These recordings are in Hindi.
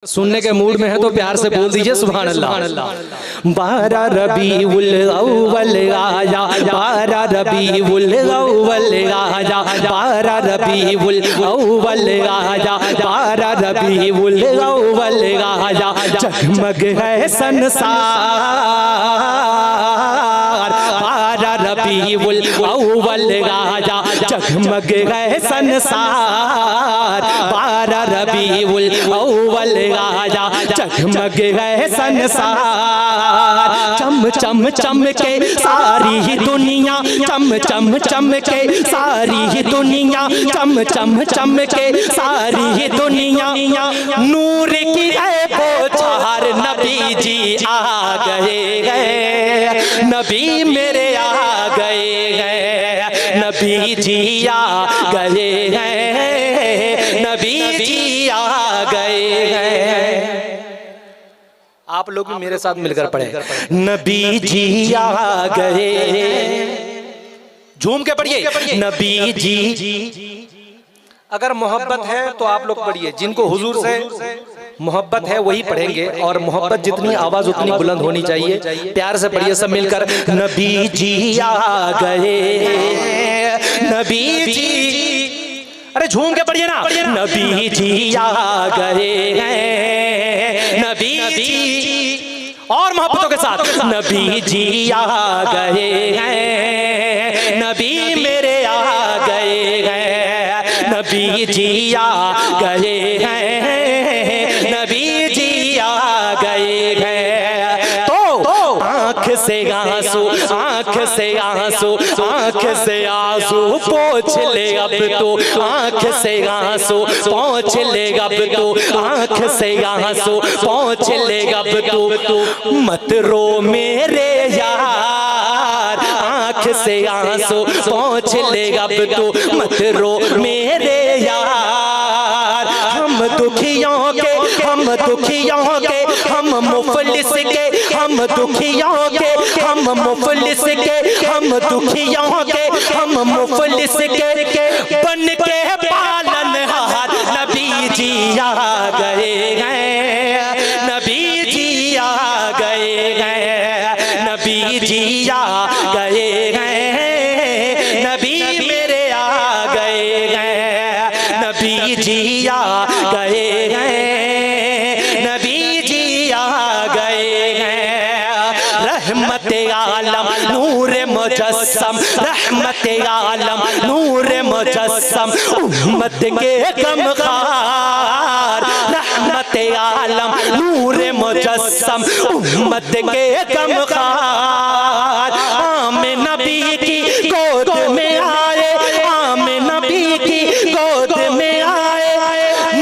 सुनने के मूड में है तो प्यार से बोल दीजिए सुभान अल्लाह। 12 रबीउल अव्वल आया, 12 रबीउल अव्वल आया, 12 रबीउल अव्वल आया, 12 रबीउल अव्वल आया। जगमग है संसार, 12 रबीउल अव्वल आया। जगमग है संसार, 12 रबीउल अव्वल आया। जगमग है संसार, चम चम चम के सारी ही दुनिया, चम चम चम के सारी ही दुनिया, चम चम चम के सारी ही दुनिया। नूर की है बौछार, नबी जी आ गए हैं, नबी मेरे आ गए हैं, नबी जी आ गए हैं, नबी जी आ गए हैं। आप लोग भी मेरे साथ मिलकर पढ़े, नबी जी आ गए। झूम के पढ़िए, नबी जी। अगर मोहब्बत है तो आप लोग पढ़िए, जिनको हुजूर से मोहब्बत है वही पढ़ेंगे। और मोहब्बत जितनी आवाज उतनी बुलंद होनी चाहिए। प्यार से पढ़िए सब मिलकर, नबी जी आ गए, नबी जी। अरे झूम के पढ़िए ना, नबी जी आ गए हैं, नबी जी। और मोहब्बतों के साथ, नबी जी आ गए हैं, नबी मेरे आ गए हैं, नबी जी आ गए हैं, नबी जी आ गए हैं। तो आंख से आंसू, आंख से आंसू, आंख से आंसू पोंछ ले अब तो, आंख से आंसू पोंछ ले अब तो, आंख से आंसू पोंछ ले अब तो। मत रो मेरे यार, आंख से आंसू पोंछ ले अब तो, मत रो मेरे यार। हम दुखियों के, हम दुखियों के, हम मुफलिस के, हम दुखियों के, हम मुफलिस के, हम दुखियों के, हम मुफलिस के, बन के पालनहार नबी जी आ गए हैं, नबी जी आ गए हैं, नबी जी आ गए हैं, नबी मेरे आ गए हैं, नबी जी आ गए हैं, नबी जी आ गए हैं। रहमत आलम नूर मुजस्सम, रहमत आलम नूर मुजस्सम, उम्मत के गमखार। रहमत आलम नूर मुजस्सम, उम्मत के गमखार। आमिन नबी की गोद में आए, आमिन नबी की गोद में आए,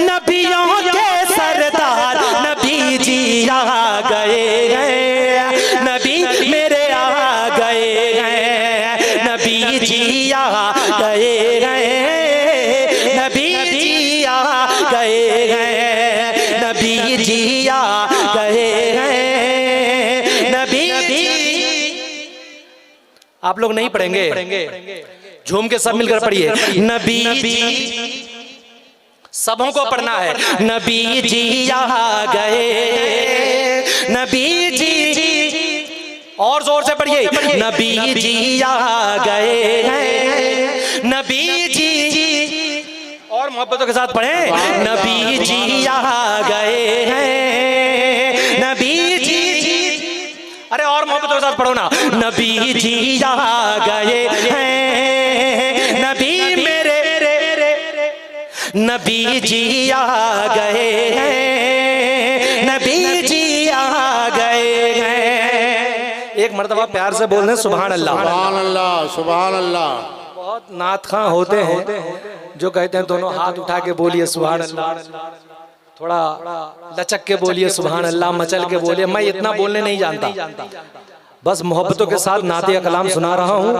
नबियों के सरदार नबी जी आ गए हैं, नबी मेरे आ गए हैं, नबी जी आ गए हैं, नबी जी आ गए हैं, नबी जी आ गए हैं, नबी जी। आप लोग नहीं पढ़ेंगे, झूम के सब मिलकर पढ़िए, नबी जी। सबों को पढ़ना है, नबी जी आ गए, नबी जी। और जोर से पढ़िए, नबी जी आ गए हैं, नबी जी। और मोहब्बतों के साथ पढ़े, नबी जी आ गए हैं, नबी जी। अरे और मोहब्बतों के साथ पढ़ो ना, नबी जी आ गए हैं, नबी मेरे, नबी जी आ गए हैं, नबी जी आ गए हैं। एक मर्तबा प्यार से बोल दें सुभान अल्लाह, सुभान अल्लाह, सुभान अल्लाह। बहुत नातखां होते हैं जो कहते हैं दोनों हाथ उठा के बोलिए सुभान अल्लाह, थोड़ा लचक के बोलिए सुभान अल्लाह, मचल के बोलिए। मैं इतना बोलने नहीं जानता, बस मोहब्बतों के साथ नाते कलाम सुना रहा हूँ।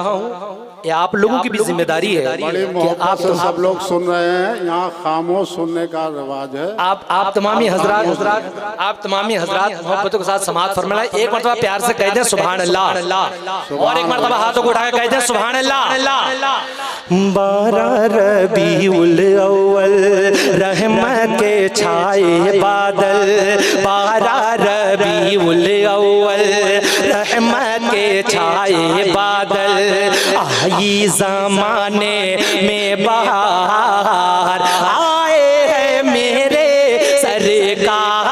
ये आप लोगों की भी जिम्मेदारी है बड़ी कि मोहब्बत से सब लोग सुन रहे हैं। यहाँ खामोश सुनने का रिवाज है। आप तमामी हजरात आप तमामी हजरात मोहब्बतों के साथ समाज फरमाना। एक मरतबा प्यार से कह दें सुभान अल्लाह, और एक मरतबा हाथों को उठाकर कह दें सुभान अल्लाह। 12 रबीउल अव्वल रहमत के छाए बादल, 12 रबीउल अव्वल रहमत के छाए बादल, आई जमाने में बहार, आए हैं मेरे सरकार,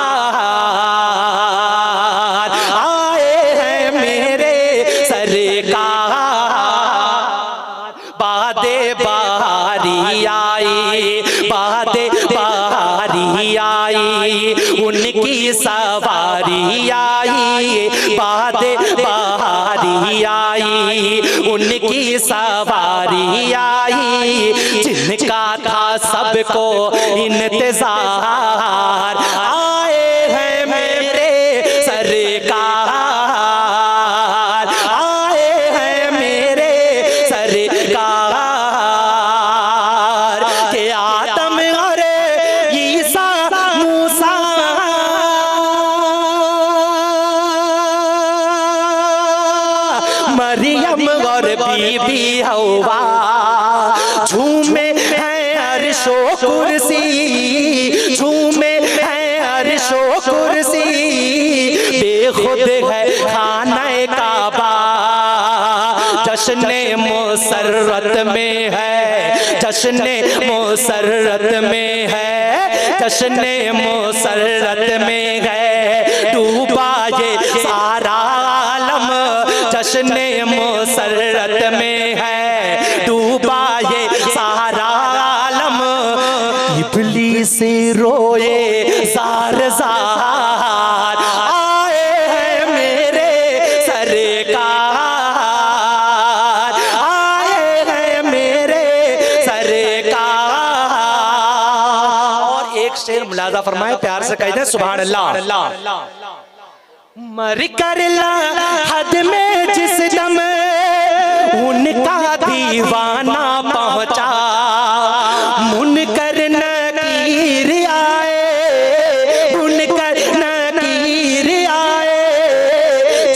आए हैं मेरे सरकार, बादे बहारी आई, बादे बहारी आई, उनकी सवारी आई, बादे बहारी आई, उनकी सवारी आई, जिनका था सबको इंतजार, आए हैं मेरे सरकार, आए हैं मेरे सरकार, के आदम और ईसा मूसा मरियम और बीबी हवा, झूमे हैं अर्शो कुर्सी, झूमे हैं अर्शो कुर्सी, बेखुद है खाने काबा, जश्ने मुसर्रत में है, जश्ने मुसर्रत में है, जश्ने मुसर्रत में है, डूबा ये सारा आलम, जश्ने मुसर्रत में है, डूबा ये सारा आलम, इब्लीस रोए जार जार, आए हैं मेरे सरकार, आए हैं मेरे सरकार। और एक शेर मुलाजा फरमाए, प्यार से कह दें सुभान अल्लाह। मर कर हद में जिस दम उनका दीवाना पहुंचा, मुनकर नकीर आए, मुनकर नकीर आए,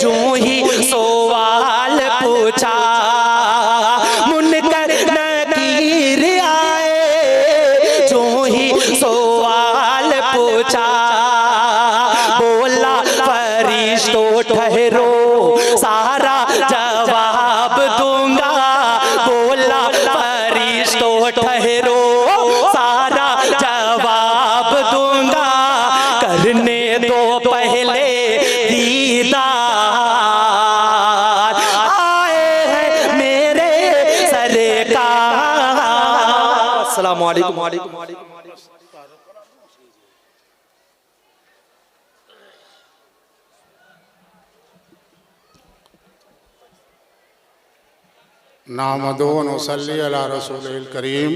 जो ही सवाल पूछा, मुनकर नकीर आए, जो ही सवाल पूछा, बोला फरिश्तो ठहरो सारा जवाब दूंगा, बोला फरिश्तो ठहरो सारा जवाब दूंगा, करने दो पहले दीदार, आए हैं मेरे सरकार। अस्सलामु अलैकुम। नामदो नसल्ली अला रसूलिल करीम,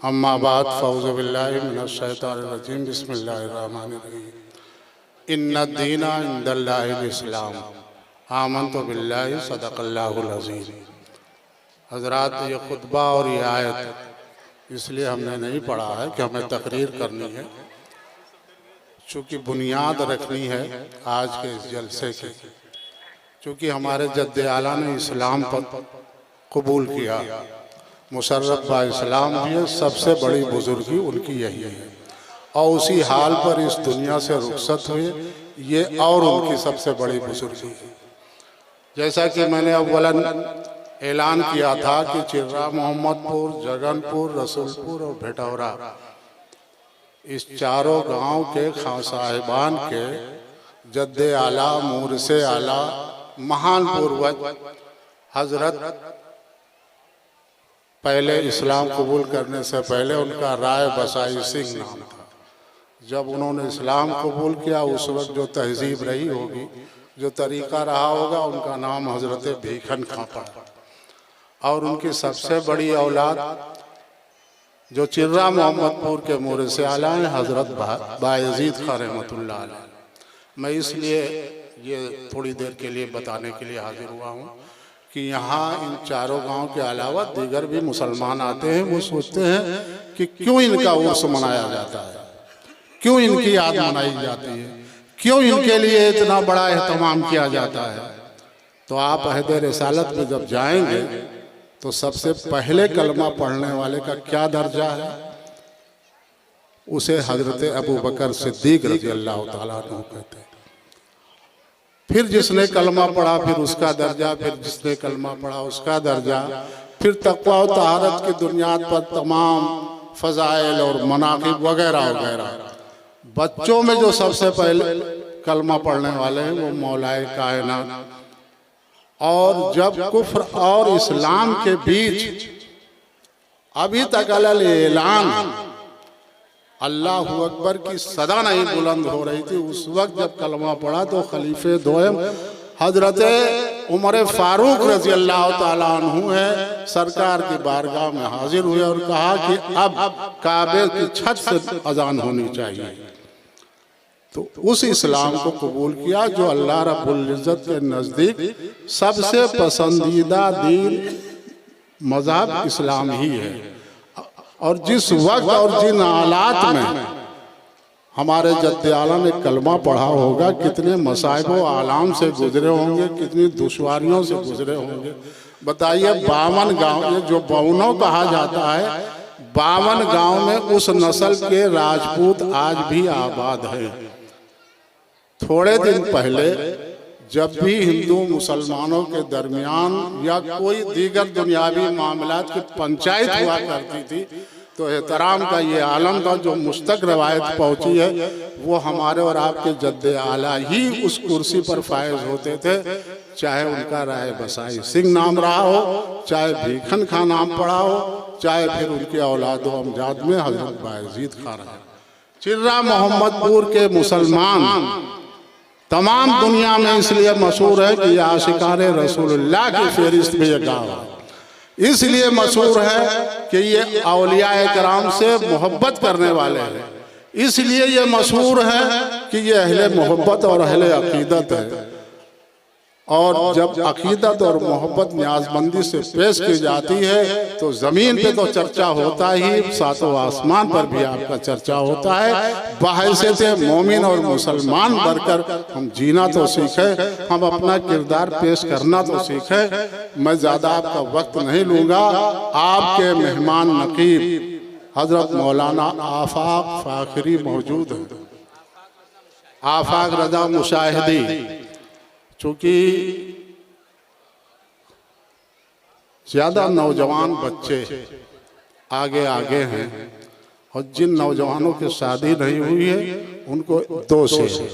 अम्मा बाद फ़ौज़ु बिल्लाहि मिनश शैतानिर रजीम, बिस्मिल्लाहिर रहमानिर रहीम। इन्नद्दीना इंदल्लाहिल इस्लाम, आमन्तु बिल्लाहि सदक़ल्लाहुल अज़ीम। हज़रात, ये खुतबा और ये आयत इसलिए हमने नहीं पढ़ा है कि हमें तकरीर करनी है, चूँकि बुनियाद रखनी है आज के इस जलसे की। चूँकि हमारे जद्द आला ने इस्लाम पर कबूल किया, मुशर्रफ बा इस्लाम भी है, सबसे बड़ी बुजुर्गी उनकी यही है, और उसी हाल पर इस दुनिया से रुखसत हुए, ये और उनकी सबसे बड़ी बुजुर्गी है। जैसा कि मैंने अव्वलन ऐलान किया था कि चिर्रा, मोहम्मदपुर, जगनपुर, रसूलपुर और भेटौरा, इस चारों गांव के खां साहिबान के जद्दे आला, मुरसे आला, महान पूर्वज हजरत पहले इस्लाम कबूल करने से पहले उनका राय बसाई सिंह नाम था। जब उन्होंने इस्लाम कबूल किया, उस वक्त जो तहजीब रही होगी, जो तरीक़ा रहा होगा, उनका नाम हजरत भीखन खां पड़ा। और उनकी सबसे बड़ी औलाद जो चिर्रा मोहम्मदपुर के मुरसे आला हैं, हजरत बायजीद खां रहमतुल्लाह अलैह। मैं इसलिए ये थोड़ी देर के लिए बताने के लिए हाजिर हुआ हूँ कि यहाँ इन चारों गांव के अलावा दीगर भी मुसलमान आते हैं। वो सोचते हैं कि क्यों इनका उर्स मनाया जाता है, क्यों इनकी याद मनाई जाती है, क्यों इनके लिए इतना बड़ा एहतमाम किया जाता है। तो आप अहद रिसालत में जब जाएंगे तो सबसे पहले कलमा पढ़ने वाले का क्या दर्जा है, उसे हजरत अबू बकर सिद्दीक रज़ी अल्लाह ताला अन्हु कहते हैं। फिर जिसने कलमा पढ़ा फिर उसका दर्जा, फिर जिसने कलमा पढ़ा उसका दर्जा, फिर तक़वा और तहारत की दुनिया पर तमाम फ़ज़ाइल और मनाक़िब वगैरह वगैरह। बच्चों में जो सबसे पहले कलमा पढ़ने वाले हैं वो मौलाए कायनात। और जब कुफ्र और इस्लाम के बीच अभी तक अलल ऐलान अल्लाहु अकबर की सदा नहीं बुलंद हो रही थी, उस वक्त जब कलमा पढ़ा तो खलीफे दोयम हजरत उमर फारूक रज़ी अल्लाह ताला अन्हु है सरकार की बारगाह में हाजिर हुए और कहा कि अब काबे की छत से अजान होनी चाहिए। तो उस इस्लाम को कबूल किया जो अल्लाह रब्बुल इज़्ज़त के नज़दीक सबसे पसंदीदा दीन मज़हब इस्लाम ही है। और जिस वक्त और जिन हालात में हमारे जद्दे आला ने कलमा पढ़ा होगा, कितने मसाइब व आलाम से गुजरे होंगे, कितनी दुश्वारियों से गुजरे होंगे। बताइए 52 गांव, ये जो बौनों कहा जाता है, 52 गांव में उस नस्ल के राजपूत आज भी आबाद हैं। थोड़े दिन पहले जब भी हिंदू मुसलमानों के दरमियान या कोई दीगर दुनियावी मामलात की पंचायत हुआ करती थी तो एहतराम का ये आलम था जो मुस्तक रवायत पहुंची है, वो हमारे और आपके जद्दे आला ही उस कुर्सी पर फायज होते थे, चाहे उनका राय बसाई सिंह नाम रहा हो, चाहे भीखन खां नाम पड़ा हो, चाहे फिर उनके औलाद व अमजाद में हजरत बायजीद खां रहा। चिर्रा मोहम्मदपुर के मुसलमान तमाम दुनिया में इसलिए मशहूर है कि आशिकाने रसूलुल्लाह की फहरिस्त में ये गाँव है। इसलिए मशहूर है कि ये औलिया कराम से मोहब्बत करने वाले हैं। इसलिए ये मशहूर है कि ये अहले मोहब्बत और अहले अकीदत है। और जब अकीदत और मोहब्बत न्याजमंदी से पेश की जाती है तो ज़मीन पे तो चर्चा होता ही, सातों आसमान पर भी आपका चर्चा होता है। बहैसियत मोमिन और मुसलमान बनकर हम जीना तो सीखे, हम अपना किरदार पेश करना तो सीखे। मैं ज़्यादा आपका वक्त नहीं लूँगा। आपके मेहमान नकीब हजरत मौलाना आफाक फाखरी मौजूद हैं, आफाक रजा मुशाहिदी। चूँकि ज़्यादा नौजवान बच्चे आगे आगे हैं और जिन नौजवानों की शादी नहीं हुई है उनको 2 से,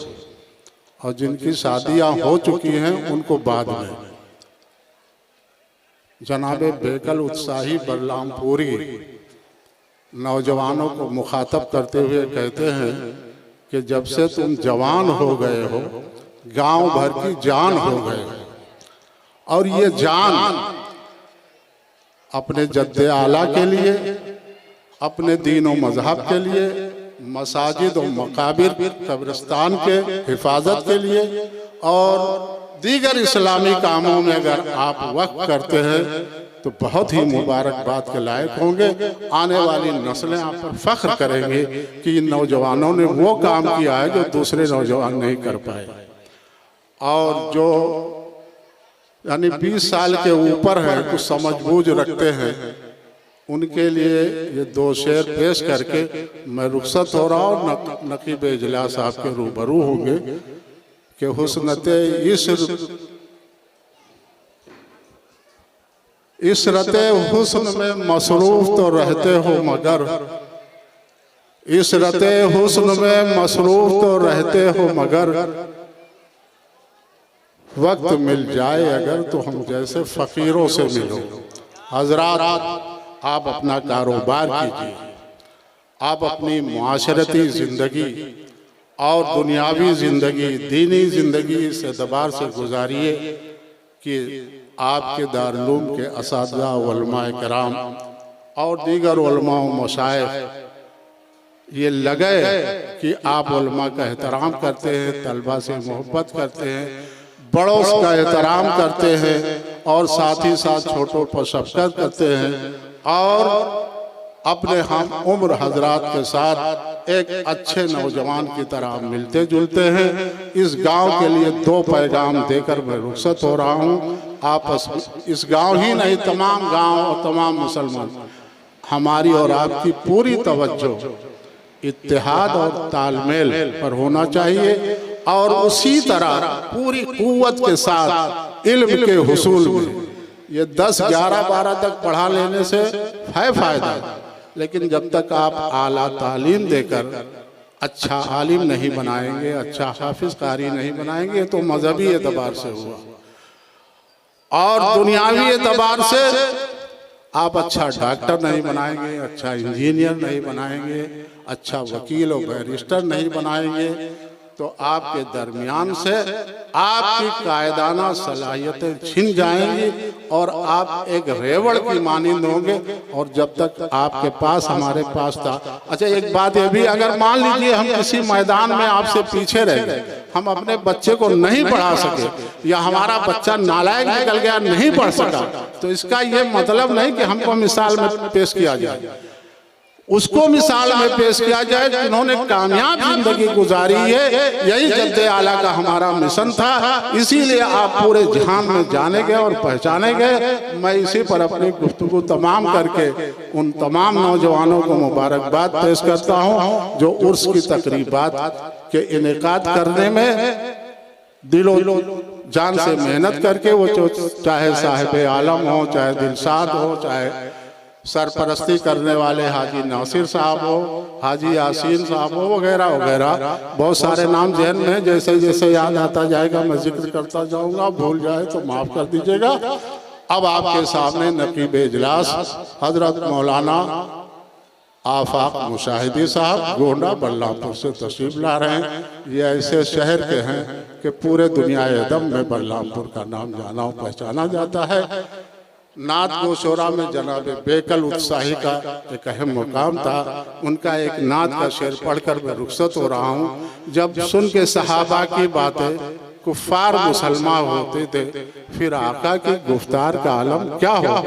और जिनकी शादियां हो चुकी हैं उनको बाद में। जनाबे बेकल उत्साही बरलामपुरी नौजवानों को मुखातब करते हुए कहते हैं कि जब से तुम जवान हो गए हो गांव भर की जान हो गए, और ये जान अपने जद्दे आला के लिए, अपने दीन और मजहब के लिए, मसाजिद और मकाबिर कब्रिस्तान के हिफाजत के लिए और दीगर इस्लामी कामों में अगर आप वक्त करते हैं तो बहुत ही मुबारकबाद के लायक होंगे। आने वाली नस्लें आप पर फख्र करेंगे कि इन नौजवानों ने वो काम किया है जो दूसरे नौजवान नहीं कर पाए। और जो यानी 20 साल के ऊपर हैं, कुछ समझबूझ रखते हैं, उनके लिए ये 2 शेर पेश करके मैं रुखसत हो रहा हूँ। नकीब इजलास आपके रूबरू होंगे कि हुस्नते इशरते हुस्न में मसरूफ तो रहते हो मगर, इशरते हुस्न में मसरूफ तो रहते हो मगर, वक्त मिल जाए अगर तो हम जैसे फ़कीरों से मिलो। हजरात, आप अपना कारोबार कीजिए, आप अपनी मुआशरती ज़िंदगी और दुनियावी ज़िंदगी, दीनी ज़िंदगी इस एतबार से गुजारिए कि आपके दारुल के असातिज़ा उलमाए कराम और दीगर उलमा व मशाइख ये लगे कि आप उलमा का एहतराम करते हैं, तलबा से मोहब्बत करते हैं, बड़ों का एहतराम करते हैं और साथ ही साथ छोटों पर शफकत करते हैं और अपने हम उम्र हजरात के साथ एक अच्छे नौजवान की तरह मिलते जुलते हैं। इस गांव के लिए 2 पैगाम देकर मैं रुखसत हो रहा हूं। आपस इस गांव ही नहीं, तमाम गांव और तमाम मुसलमान, हमारी और आपकी पूरी तवज्जो इत्तेहाद और तालमेल पर होना चाहिए और उसी तरह पूरी कुव्वत के साथ इल्म के हुसूल में। ये 10, 11, 12 तक पढ़ा लेने से है फायदा, लेकिन जब तक आप आला तालीम देकर अच्छा आलिम नहीं बनाएंगे, अच्छा हाफिज कारी नहीं बनाएंगे, तो मजहबी एतबार से हुआ और दुनियावी एतबार से आप अच्छा डॉक्टर नहीं बनाएंगे, अच्छा इंजीनियर नहीं बनाएंगे, अच्छा वकील और बैरिस्टर नहीं बनाएंगे, तो आपके दरमियान से आपकी कायदाना सलाहियतें छिन जाएंगी और आप एक रेवड़ की मानिंद होंगे। और जब तक आपके पास हमारे पास था, अच्छा एक बात ये भी, अगर मान लीजिए हम किसी मैदान में आपसे पीछे रह गए, हम अपने बच्चे को नहीं पढ़ा सके या हमारा बच्चा नालायक निकल गया, नहीं पढ़ सका, तो इसका ये मतलब नहीं कि हमको मिसाल में पेश किया जाए। उसको मिसाल में पेश किया जाए जिन्होंने कामयाब जिंदगी गुजारी है। यही जद्दे आला का हमारा मिशन था, इसीलिए आप पूरे जहान में जाने गए और पहचाने गए। मैं इसी पर अपनी गुफ्तगू तमाम करके उन तमाम नौजवानों को मुबारकबाद पेश करता हूँ जो उर्स की तकरीबात के इनेकाद करने में दिलो जान से मेहनत करके, वो चाहे साहिब आलम हो, चाहे दिलशाद हो, चाहे सरपरस्ती करने वाले हाजी नासिर साहब हो, हाजी यासीन साहब हो, वगैरह वगैरह, बहुत सारे नाम जहन में, जैसे जैसे याद आता जाएगा मैं जिक्र करता जाऊंगा, भूल जाए तो माफ कर दीजिएगा। अब आपके सामने नकीब इजलास हजरत मौलाना आफाक मुशाहिदी साहब गोंडा बल्लामपुर से तशरीफ ला रहे हैं। ये ऐसे शहर के हैं कि पूरे दुनिया दम में बल्लामपुर का नाम जाना पहचाना जाता है। नात गोशोरा में जनाब बेकल उत्साही का एक अहम मुकाम था। उनका एक नात का शेर पढ़कर मैं रुखसत हो रहा हूँ। जब सुन के सहाबा की बातें कुफ्फार मुसलमान होते थे, फिर आका की गुफ्तार का आलम क्या हो।